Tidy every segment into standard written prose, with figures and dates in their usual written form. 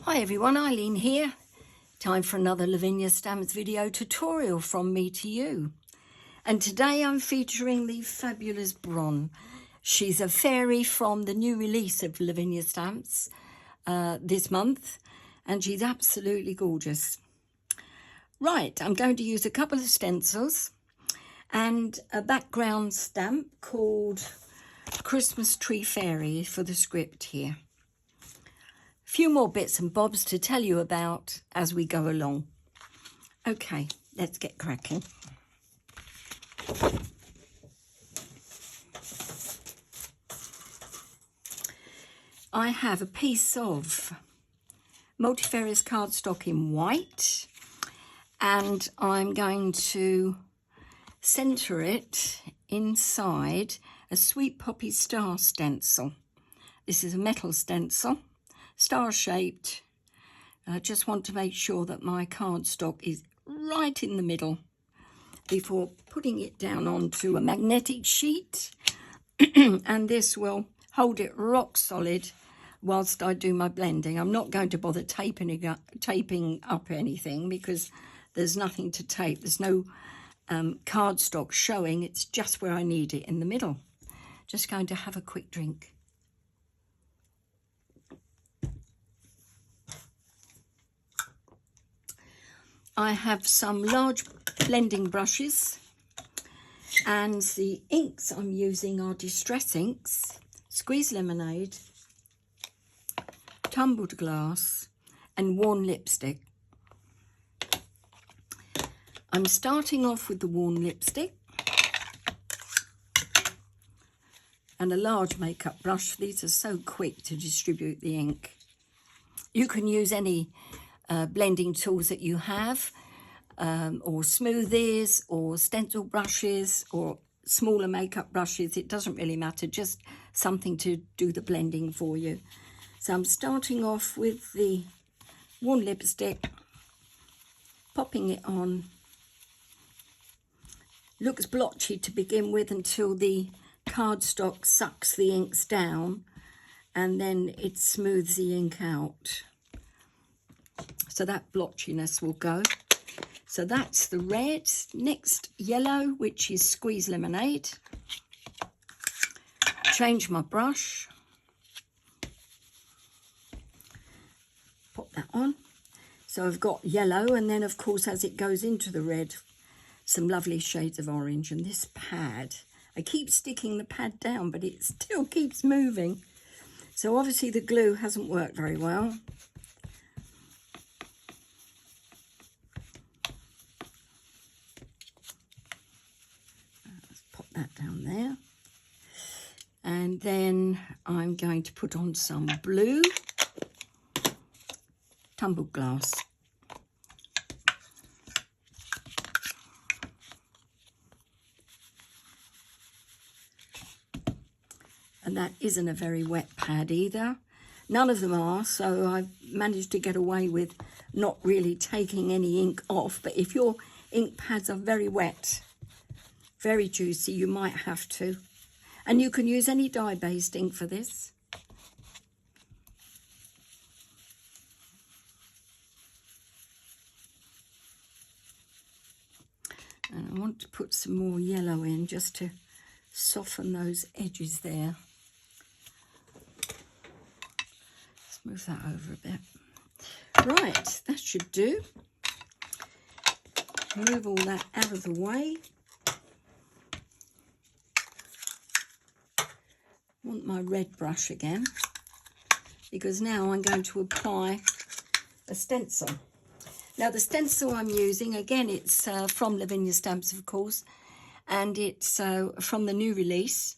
Hi everyone, Eileen here. Time for another Lavinia stamps video tutorial from me to you. And today I'm featuring the fabulous Bron. She's a fairy from the new release of Lavinia stamps this month, and she's absolutely gorgeous. Right, I'm going to use a couple of stencils and a background stamp called Christmas Tree Fairy for the script here. Few more bits and bobs to tell you about as we go along. Okay, let's get cracking. I have a piece of multifarious cardstock in white, and I'm going to centre it inside a Sweet Poppy Star stencil. This is a metal stencil, star-shaped. I just want to make sure that my cardstock is right in the middle before putting it down onto a magnetic sheet. And this will hold it rock solid whilst I do my blending. I'm not going to bother taping up anything because there's nothing to tape. There's no cardstock showing. It's just where I need it, in the middle. Just going to have a quick drink. I have some large blending brushes, and the inks I'm using are Distress inks, Squeeze Lemonade, Tumbled Glass and Worn Lipstick. I'm starting off with the Worn Lipstick and a large makeup brush. These are so quick to distribute the ink. You can use any blending tools that you have, or smoothies or stencil brushes or smaller makeup brushes. It doesn't really matter, just something to do the blending for you. So I'm starting off with the Worn Lipstick, popping it on. Looks blotchy to begin with until the cardstock sucks the inks down, and then it smooths the ink out. So that blotchiness will go. So that's the red. Next, yellow, which is Squeeze Lemonade. Change my brush. Pop that on. So I've got yellow, and then of course as it goes into the red, some lovely shades of orange. And this pad, I keep sticking the pad down, but it still keeps moving. So obviously the glue hasn't worked very well. That down there, and then I'm going to put on some blue Tumbled Glass. And that isn't a very wet pad either. None of them are, so I've managed to get away with not really taking any ink off. But if your ink pads are very wet, very juicy, you might have to. And you can use any dye-based ink for this. And I want to put some more yellow in just to soften those edges there. Let's move that over a bit. Right, that should do. Move all that out of the way. Want my red brush again, because now I'm going to apply a stencil. Now the stencil I'm using, again, it's from Lavinia Stamps, of course, and it's from the new release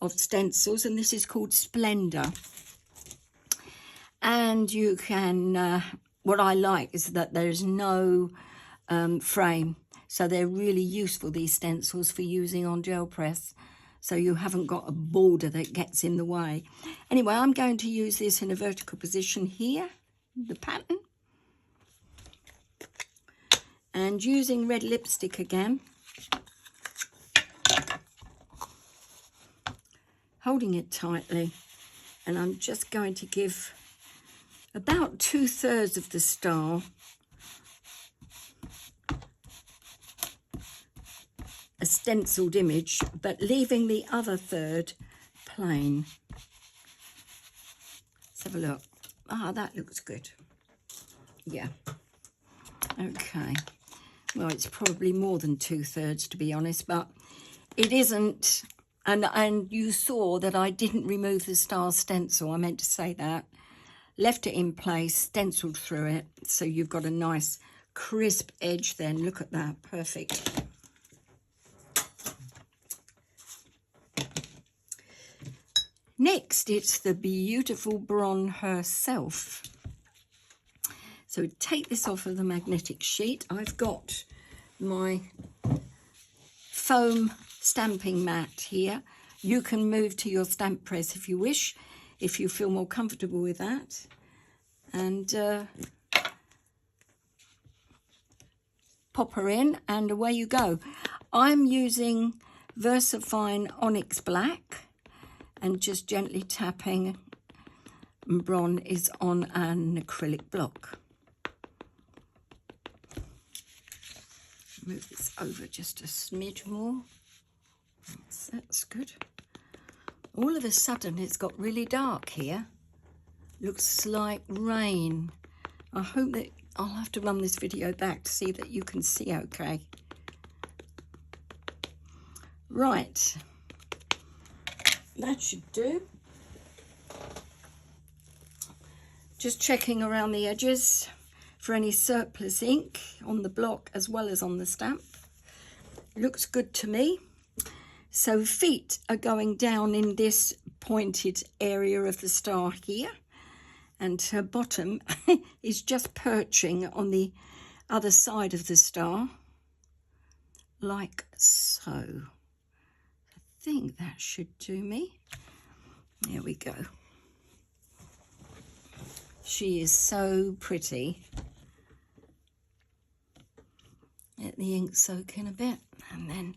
of stencils, and this is called Splendor. And you can, what I like is that there's no frame, so they're really useful, these stencils, for using on gel press. So you haven't got a border that gets in the way. Anyway, I'm going to use this in a vertical position here, the pattern. And using red lipstick again. Holding it tightly. And I'm just going to give about 2/3 of the star a stenciled image, but leaving the other third plain. Let's have a look. Ah, that looks good. Yeah. Okay. Well, it's probably more than 2/3 to be honest, but it isn't. And you saw that I didn't remove the star stencil. I meant to say that. Left it in place, stenciled through it, so you've got a nice crisp edge then. Look at that. Perfect. Next, it's the beautiful Bron herself. So take this off of the magnetic sheet. I've got my foam stamping mat here. You can move to your stamp press if you wish, if you feel more comfortable with that. And pop her in and away you go. I'm using VersaFine Onyx Black and just gently tapping. Bron is on an acrylic block. Move this over just a smidge more. That's good. All of a sudden it's got really dark here. Looks like rain. I hope that I'll have to run this video back to see that you can see okay. Right. That should do. Just checking around the edges for any surplus ink on the block as well as on the stamp. Looks good to me. So feet are going down in this pointed area of the star here, and her bottom is just perching on the other side of the star, like so. I think that should do me. There we go. She is so pretty. Let the ink soak in a bit, and then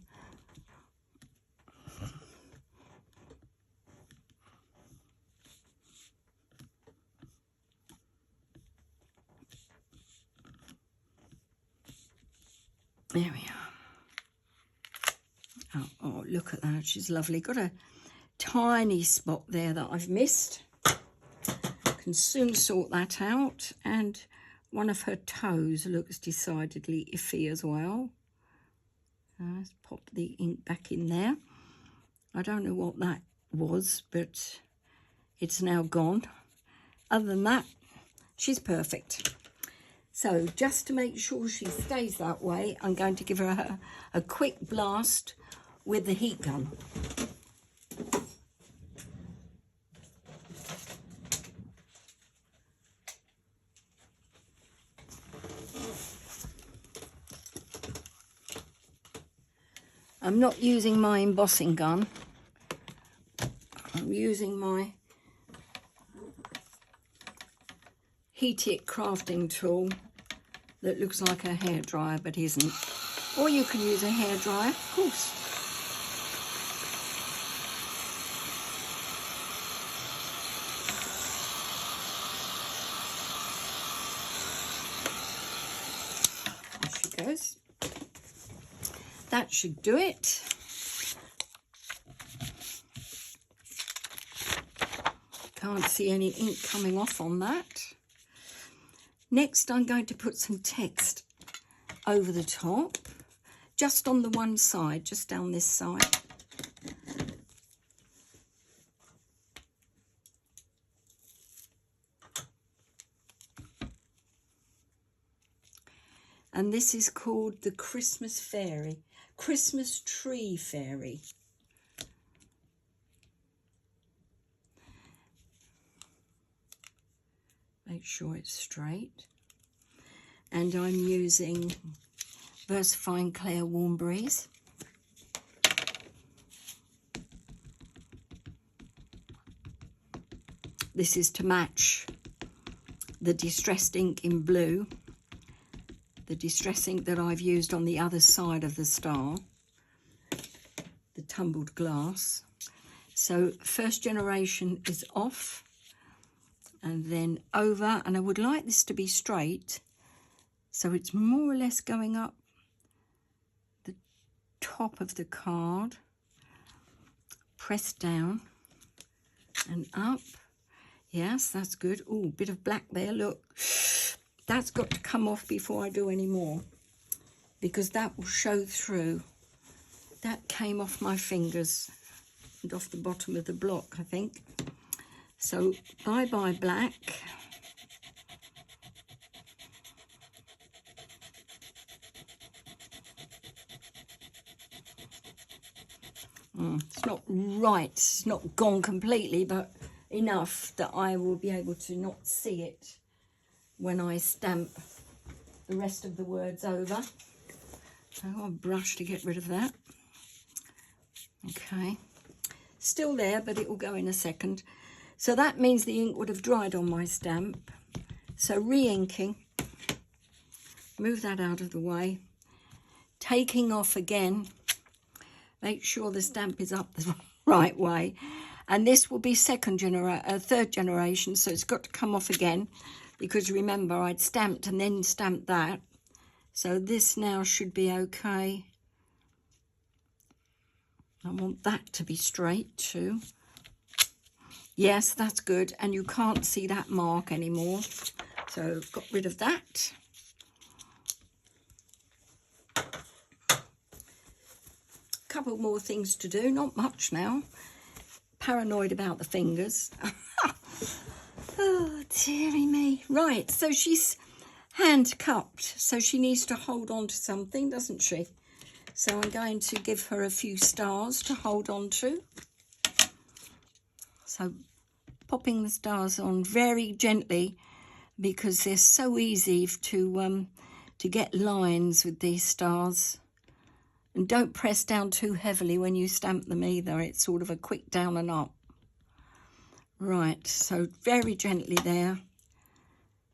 there we are. Oh, look at that. She's lovely. Got a tiny spot there that I've missed. Can soon sort that out. And one of her toes looks decidedly iffy as well. Let's pop the ink back in there. I don't know what that was, but it's now gone. Other than that, she's perfect. So just to make sure she stays that way, I'm going to give her a quick blast with the heat gun. I'm not using my embossing gun. I'm using my Heat-It crafting tool that looks like a hairdryer but isn't. Or you can use a hairdryer, of course. There she goes. That should do it. Can't see any ink coming off on that. Next, I'm going to put some text over the top, just on the one side, just down this side. And this is called the Christmas Fairy, Christmas Tree Fairy. Make sure it's straight. And I'm using VersaFine Claire Warm Breeze. This is to match the distressed ink in blue, the distress ink that I've used on the other side of the star, the tumbled glass. So first generation is off. and then over, and I would like this to be straight, so it's more or less going up the top of the card. Press down and up. Yes, that's good. Oh, bit of black there, look. That's got to come off before I do any more, because that will show through. That came off my fingers and off the bottom of the block, I think. So bye-bye black. It's not right, it's not gone completely, but enough that I will be able to not see it when I stamp the rest of the words over. So I'll brush to get rid of that. Okay, still there, but it will go in a second. So that means the ink would have dried on my stamp. So re-inking, move that out of the way, taking off again, make sure the stamp is up the right way. And this will be third generation, so it's got to come off again, because remember I'd stamped and then stamped that. So this now should be okay. I want that to be straight too. Yes, that's good, and you can't see that mark anymore. So got rid of that. Couple more things to do, not much now. Paranoid about the fingers. Oh, dearie me. Right, so she's hand cupped, so she needs to hold on to something, doesn't she? So I'm going to give her a few stars to hold on to. So popping the stars on very gently, because they're so easy to get lines with these stars. And don't press down too heavily when you stamp them either. It's sort of a quick down and up. Right, so very gently there.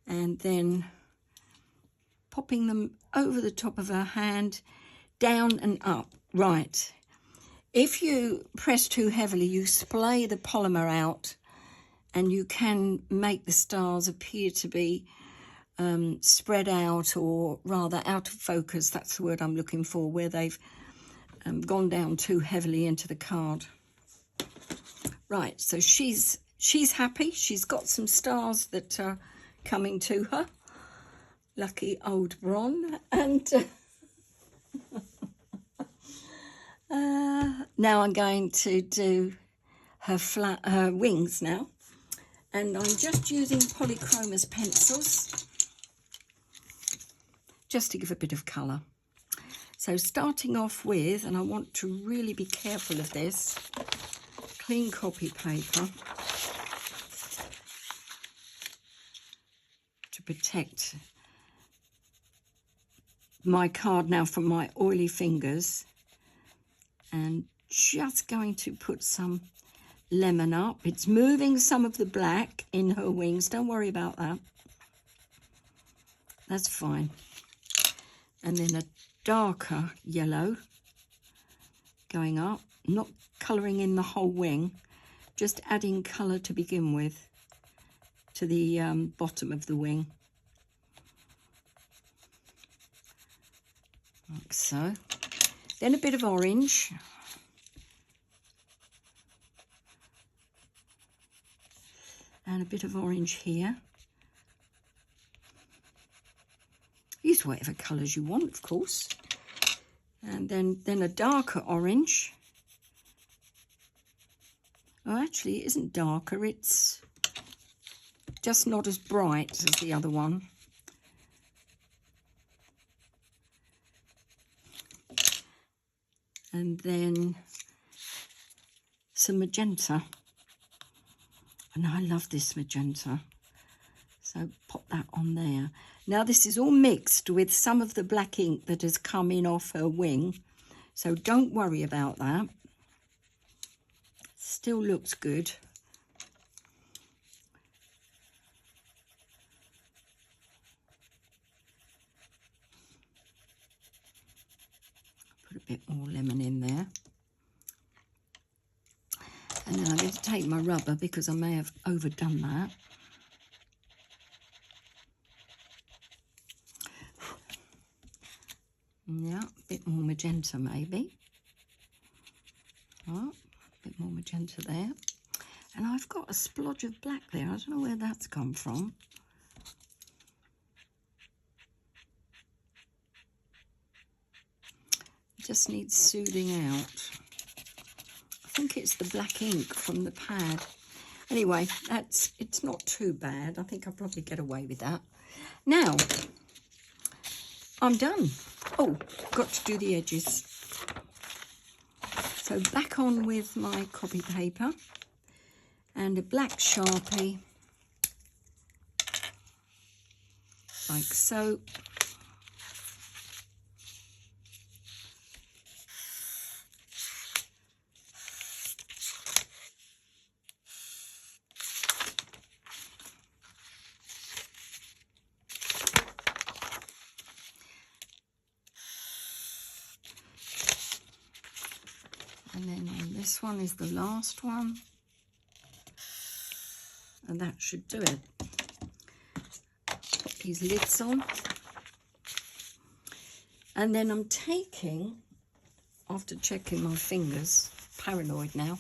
And then popping them over the top of her hand, down and up. Right. If you press too heavily, you splay the polymer out, and you can make the stars appear to be spread out, or rather out of focus. That's the word I'm looking for, where they've gone down too heavily into the card. Right, so she's happy. She's got some stars that are coming to her. Lucky old Bron. And now I'm going to do her wings now. And I'm just using polychromos pencils, just to give a bit of colour. So starting off with, and I want to really be careful of this, clean copy paper to protect my card now from my oily fingers, and just going to put some lemon up. It's moving some of the black in her wings. Don't worry about that. That's fine. And then a darker yellow going up, not colouring in the whole wing, just adding colour to begin with to the bottom of the wing, like so. Then a bit of orange, and a bit of orange here. Use whatever colours you want, of course. And then a darker orange. Oh, actually, it isn't darker. It's just not as bright as the other one. And then some magenta. And I love this magenta. So pop that on there. Now this is all mixed with some of the black ink that has come in off her wing. So don't worry about that. Still looks good. Put a bit more lemon in there. And then I'm going to take my rubber, because I may have overdone that. Yeah, a bit more magenta maybe. Oh, a bit more magenta there. And I've got a splodge of black there. I don't know where that's come from. It just needs soothing out. I think it's the black ink from the pad. Anyway, it's not too bad. I think I'll probably get away with that. Now, I'm done. Oh, got to do the edges. So back on with my copy paper and a black Sharpie, like so. And then on this one is the last one. And that should do it. Put these lids on. And then I'm taking, after checking my fingers, paranoid now,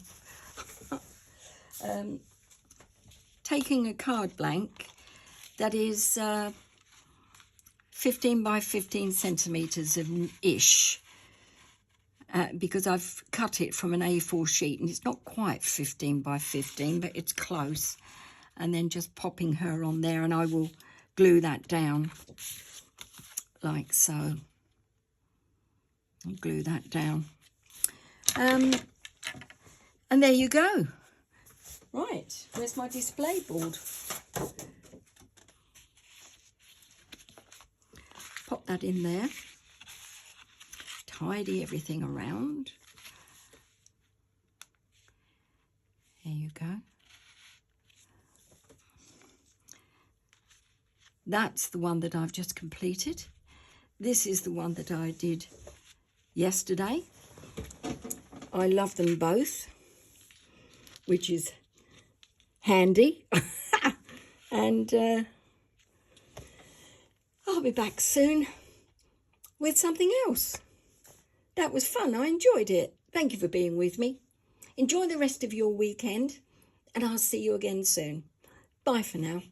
taking a card blank that is 15 by 15 centimetres ish. Because I've cut it from an A4 sheet and it's not quite 15 by 15, but it's close. And then just popping her on there, and I will glue that down like so. I'll glue that down. And there you go. Right, where's my display board? Pop that in there. Tidy everything around. There you go. That's the one that I've just completed. This is the one that I did yesterday. I love them both, which is handy. And I'll be back soon with something else. That was fun. I enjoyed it. Thank you for being with me. Enjoy the rest of your weekend, and I'll see you again soon. Bye for now.